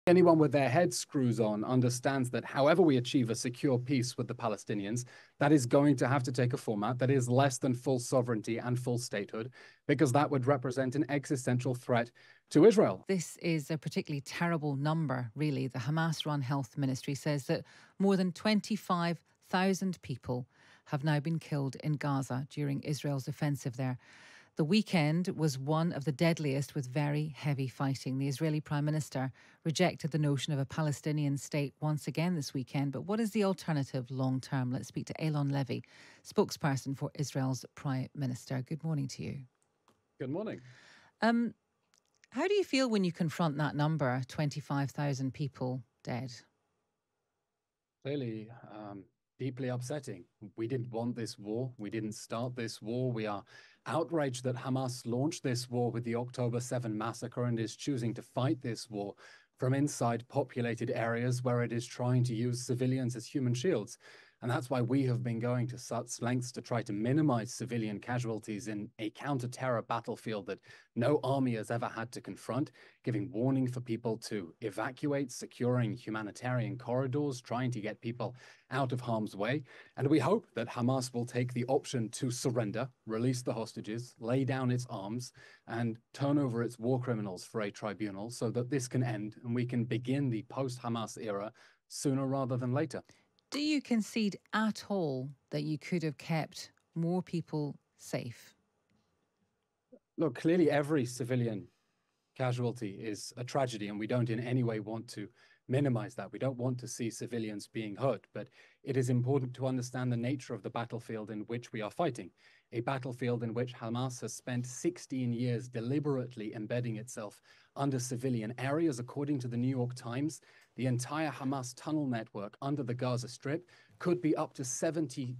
Anyone with their head screws on understands that however we achieve a secure peace with the Palestinians, that is going to have to take a format that is less than full sovereignty and full statehood, because that would represent an existential threat to Israel. This is a particularly terrible number, really. The Hamas-run health ministry says that more than 25,000 people have now been killed in Gaza during Israel's offensive there. The weekend was one of the deadliest with very heavy fighting. The Israeli Prime Minister rejected the notion of a Palestinian state once again this weekend. But what is the alternative long term? Let's speak to Eylon Levy, spokesperson for Israel's Prime Minister. Good morning to you. Good morning. How do you feel when you confront that number, 25,000 people dead? Clearly, deeply upsetting. We didn't want this war. We didn't start this war. We are outraged that Hamas launched this war with the October 7 massacre and is choosing to fight this war from inside populated areas where it is trying to use civilians as human shields. And that's why we have been going to such lengths to try to minimize civilian casualties in a counter-terror battlefield that no army has ever had to confront, giving warning for people to evacuate, securing humanitarian corridors, trying to get people out of harm's way. And we hope that Hamas will take the option to surrender, release the hostages, lay down its arms, and turn over its war criminals for a tribunal so that this can end and we can begin the post-Hamas era sooner rather than later. Do you concede at all that you could have kept more people safe? Look, clearly every civilian casualty is a tragedy, and we don't in any way want to minimize that. We don't want to see civilians being hurt, but it is important to understand the nature of the battlefield in which we are fighting, a battlefield in which Hamas has spent 16 years deliberately embedding itself under civilian areas. According to the New York Times, the entire Hamas tunnel network under the Gaza Strip could be up to 70%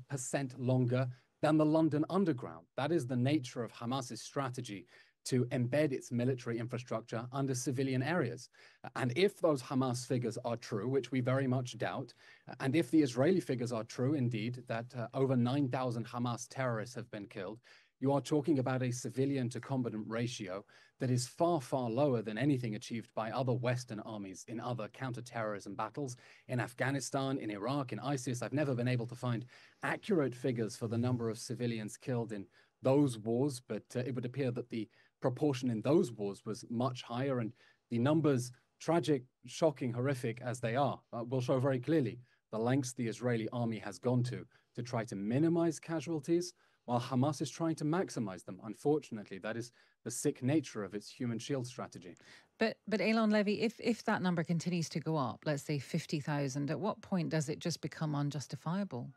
longer than the London Underground. That is the nature of Hamas's strategy to embed its military infrastructure under civilian areas. And if those Hamas figures are true, which we very much doubt, and if the Israeli figures are true indeed, that over 9,000 Hamas terrorists have been killed, you are talking about a civilian to combatant ratio that is far, far lower than anything achieved by other Western armies in other counterterrorism battles in Afghanistan, in Iraq, in ISIS. I've never been able to find accurate figures for the number of civilians killed in those wars, but it would appear that the proportion in those wars was much higher, and the numbers, tragic, shocking, horrific as they are, will show very clearly the lengths the Israeli army has gone to try to minimize casualties, while Hamas is trying to maximize them. Unfortunately, that is the sick nature of its human shield strategy. But Eylon Levy, if that number continues to go up, let's say 50,000, at what point does it just become unjustifiable?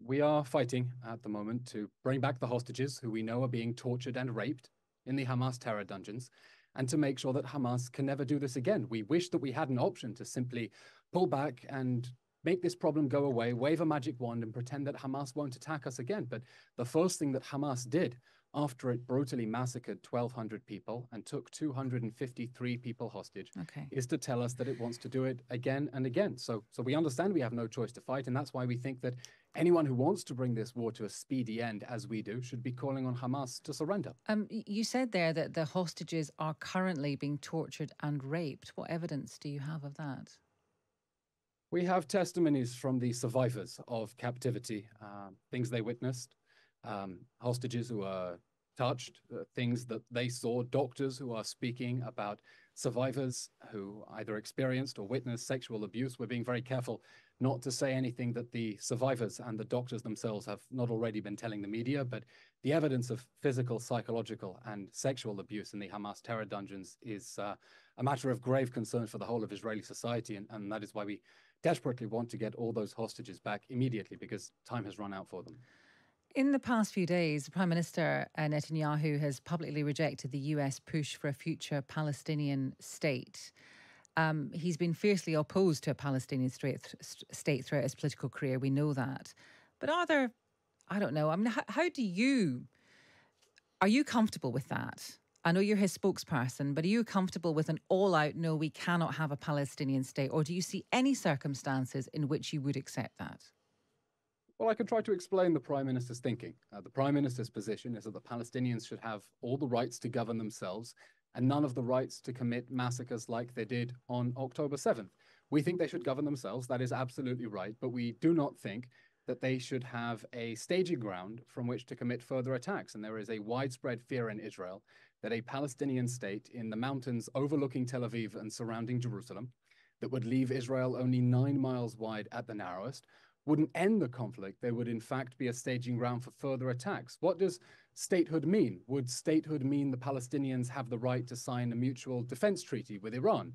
We are fighting at the moment to bring back the hostages who we know are being tortured and raped in the Hamas terror dungeons, and to make sure that Hamas can never do this again. We wish that we had an option to simply pull back and make this problem go away, wave a magic wand and pretend that Hamas won't attack us again. But the first thing that Hamas did after it brutally massacred 1,200 people and took 253 people hostage is to tell us that it wants to do it again and again. So we understand we have no choice to fight, and that's why we think that anyone who wants to bring this war to a speedy end, as we do, should be calling on Hamas to surrender. You said there that the hostages are currently being tortured and raped. What evidence do you have of that? We have testimonies from the survivors of captivity, things they witnessed, hostages who are touched, things that they saw, doctors who are speaking about survivors who either experienced or witnessed sexual abuse. We're being very careful not to say anything that the survivors and the doctors themselves have not already been telling the media, but the evidence of physical, psychological, and sexual abuse in the Hamas terror dungeons is a matter of grave concern for the whole of Israeli society, and that is why we desperately want to get all those hostages back immediately, because time has run out for them. In the past few days, Prime Minister Netanyahu has publicly rejected the US push for a future Palestinian state. He's been fiercely opposed to a Palestinian state throughout his political career. We know that. But are there, I don't know, I mean, are you comfortable with that? I know you're his spokesperson, but are you comfortable with an all-out, no, we cannot have a Palestinian state? Or do you see any circumstances in which you would accept that? Well, I can try to explain the Prime Minister's thinking. The Prime Minister's position is that the Palestinians should have all the rights to govern themselves and none of the rights to commit massacres like they did on October 7th. We think they should govern themselves. That is absolutely right. But we do not think that they should have a staging ground from which to commit further attacks. And there is a widespread fear in Israel that a Palestinian state in the mountains overlooking Tel Aviv and surrounding Jerusalem, that would leave Israel only 9 miles wide at the narrowest, wouldn't end the conflict. They would, in fact, be a staging ground for further attacks. What does statehood mean? Would statehood mean the Palestinians have the right to sign a mutual defense treaty with Iran?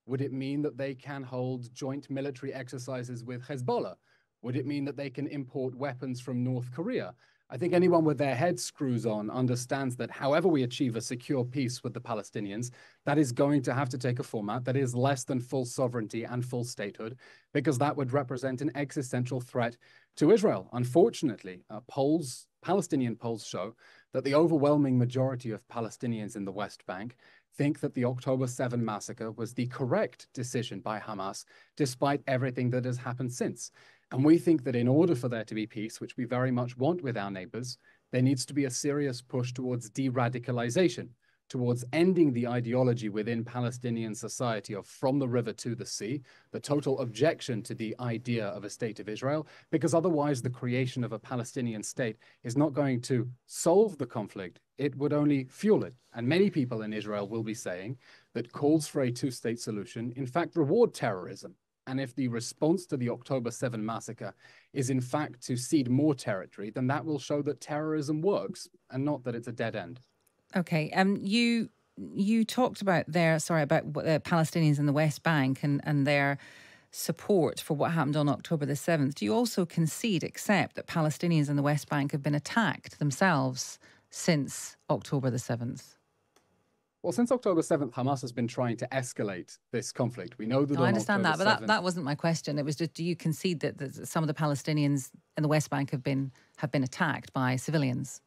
Would it mean that they can hold joint military exercises with Hezbollah? Would it mean that they can import weapons from North Korea? I think anyone with their head screws on understands that however we achieve a secure peace with the Palestinians, that is going to have to take a format that is less than full sovereignty and full statehood, because that would represent an existential threat to Israel. Unfortunately, Palestinian polls show that the overwhelming majority of Palestinians in the West Bank think that the October 7 massacre was the correct decision by Hamas, despite everything that has happened since. And we think that in order for there to be peace, which we very much want with our neighbors, there needs to be a serious push towards de-radicalization, towards ending the ideology within Palestinian society of from the river to the sea, the total objection to the idea of a state of Israel, because otherwise the creation of a Palestinian state is not going to solve the conflict. It would only fuel it. And many people in Israel will be saying that calls for a two-state solution, in fact, reward terrorism. And if the response to the October 7 massacre is in fact to cede more territory, then that will show that terrorism works and not that it's a dead end. Okay. You talked about about the Palestinians in the West Bank and their support for what happened on October the 7th. Do you also accept that Palestinians in the West Bank have been attacked themselves since October the 7th? Well, since October 7th, Hamas has been trying to escalate this conflict. We know that I understand October that, but 7th, that wasn't my question. It was just, do you concede that some of the Palestinians in the West Bank have been attacked by civilians?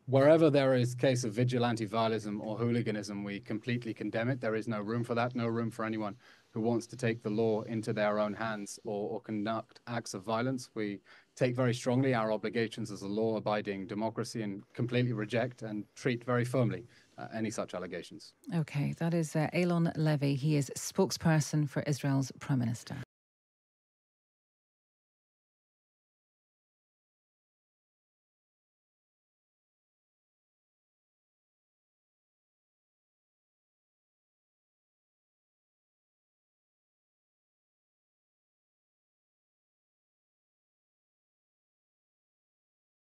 Wherever there is case of vigilante violence or hooliganism, we completely condemn it. There is no room for that, no room for anyone who wants to take the law into their own hands or conduct acts of violence. We take very strongly our obligations as a law-abiding democracy and completely reject and treat very firmly any such allegations. Okay, that is Eylon Levy. He is spokesperson for Israel's Prime Minister.